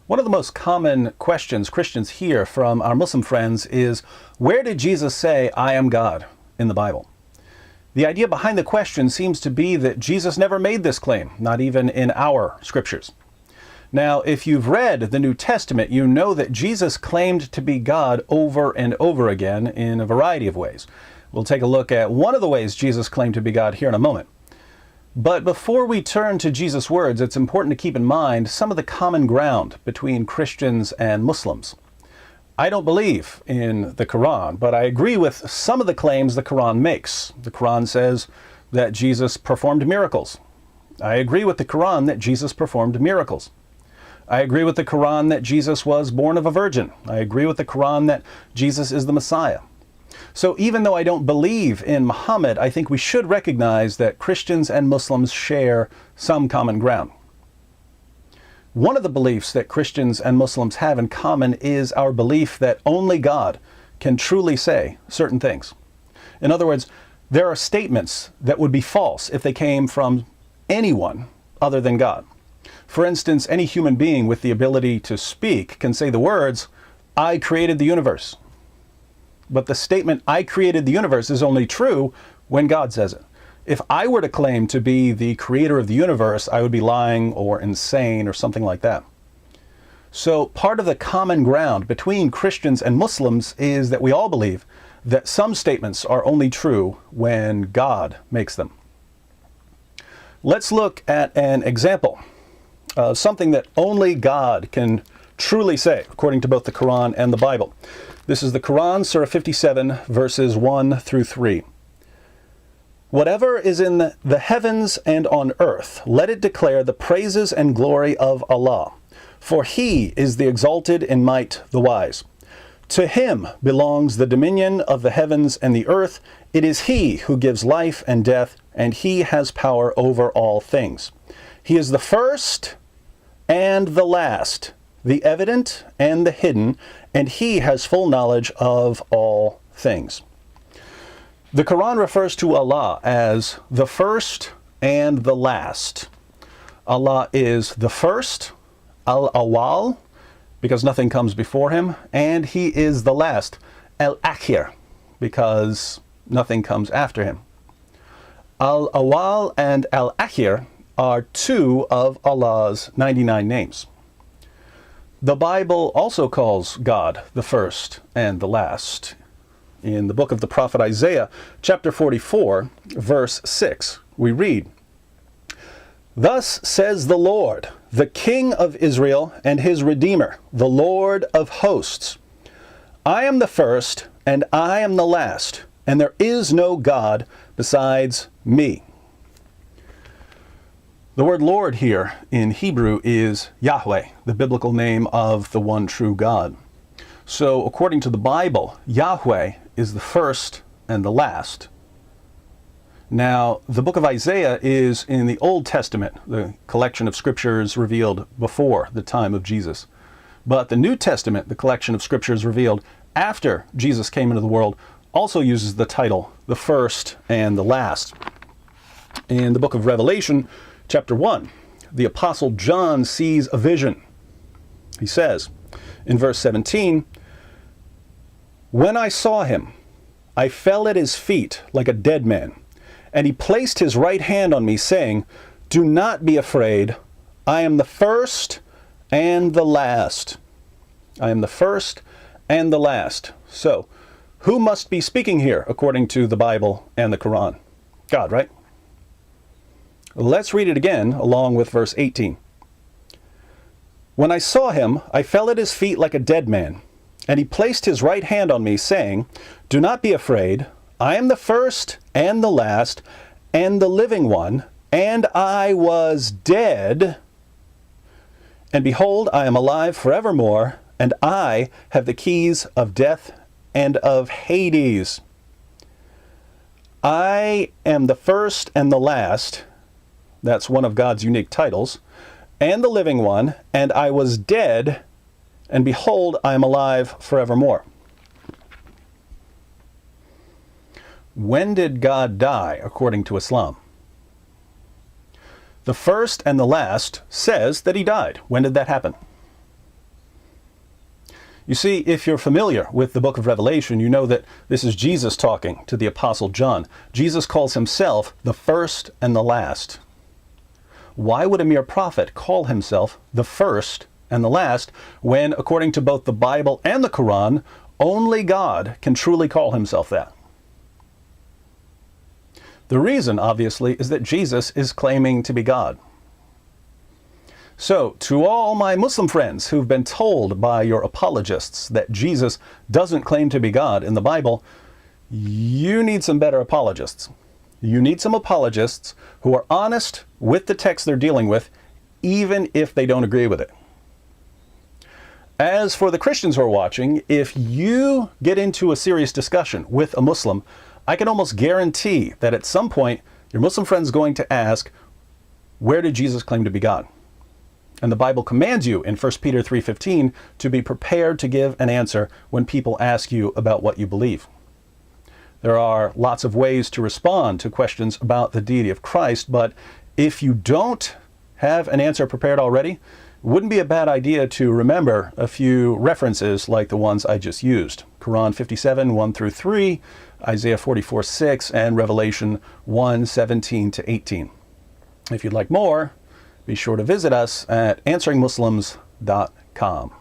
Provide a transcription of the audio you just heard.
One of the most common questions Christians hear from our Muslim friends is, where did Jesus say, "I am God," in the Bible? The idea behind the question seems to be that Jesus never made this claim, not even in our scriptures. Now, if you've read the New Testament, you know that Jesus claimed to be God over and over again in a variety of ways. We'll take a look at one of the ways Jesus claimed to be God here in a moment. But before we turn to Jesus' words, it's important to keep in mind some of the common ground between Christians and Muslims. I don't believe in the Qur'an, but I agree with some of the claims the Qur'an makes. The Qur'an says that Jesus performed miracles. I agree with the Qur'an that Jesus performed miracles. I agree with the Qur'an that Jesus was born of a virgin. I agree with the Qur'an that Jesus is the Messiah. So even though I don't believe in Muhammad, I think we should recognize that Christians and Muslims share some common ground. One of the beliefs that Christians and Muslims have in common is our belief that only God can truly say certain things. In other words, there are statements that would be false if they came from anyone other than God. For instance, any human being with the ability to speak can say the words, "I created the universe." But the statement, "I created the universe," is only true when God says it. If I were to claim to be the creator of the universe, I would be lying or insane or something like that. So part of the common ground between Christians and Muslims is that we all believe that some statements are only true when God makes them. Let's look at an example of something that only God can truly say, according to both the Quran and the Bible. This is the Quran, Surah 57, verses 1 through 3. "Whatever is in the heavens and on earth, let it declare the praises and glory of Allah. For He is the exalted in might, the wise. To Him belongs the dominion of the heavens and the earth. It is He who gives life and death, and He has power over all things. He is the first and the last, the evident and the hidden, and He has full knowledge of all things." The Quran refers to Allah as the first and the last. Allah is the first, al-awwal, because nothing comes before Him, and He is the last, al-akhir, because nothing comes after Him. Al-awwal and al-akhir are two of Allah's 99 names. The Bible also calls God the first and the last. In the book of the prophet Isaiah, chapter 44, verse 6, we read, "Thus says the Lord, the King of Israel and His Redeemer, the Lord of hosts. I am the first and I am the last, and there is no God besides me." The word Lord here in Hebrew is Yahweh, the biblical name of the one true God. So according to the Bible, Yahweh is the first and the last. Now, the book of Isaiah is in the Old Testament, the collection of scriptures revealed before the time of Jesus. But the New Testament, the collection of scriptures revealed after Jesus came into the world, also uses the title, the first and the last. In the book of Revelation, chapter 1, the Apostle John sees a vision. He says, in verse 17, "When I saw Him, I fell at His feet like a dead man, and He placed His right hand on me, saying, 'Do not be afraid. I am the first and the last.'" I am the first and the last. So, who must be speaking here according to the Bible and the Quran? God, right? Let's read it again along with verse 18. "When I saw Him, I fell at His feet like a dead man, and He placed His right hand on me, saying, 'Do not be afraid. I am the first and the last, and the living one, and I was dead. And behold, I am alive forevermore, and I have the keys of death and of Hades.'" I am the first and the last. That's one of God's unique titles. "And the living one, and I was dead, and behold, I am alive forevermore." When did God die, according to Islam? The first and the last says that He died. When did that happen? You see, if you're familiar with the book of Revelation, you know that this is Jesus talking to the Apostle John. Jesus calls himself the first and the last. Why would a mere prophet call himself the first and the last when, according to both the Bible and the Qur'an, only God can truly call himself that? The reason, obviously, is that Jesus is claiming to be God. So, to all my Muslim friends who've been told by your apologists that Jesus doesn't claim to be God in the Bible, you need some better apologists. You need some apologists who are honest with the text they're dealing with, even if they don't agree with it. As for the Christians who are watching, if you get into a serious discussion with a Muslim, I can almost guarantee that at some point your Muslim friend is going to ask, where did Jesus claim to be God? And the Bible commands you in 1 Peter 3:15 to be prepared to give an answer when people ask you about what you believe. There are lots of ways to respond to questions about the deity of Christ, but if you don't have an answer prepared already, it wouldn't be a bad idea to remember a few references like the ones I just used. Quran 57, 1 through 3, Isaiah 44, 6, and Revelation 1, 17 to 18. If you'd like more, be sure to visit us at answeringmuslims.com.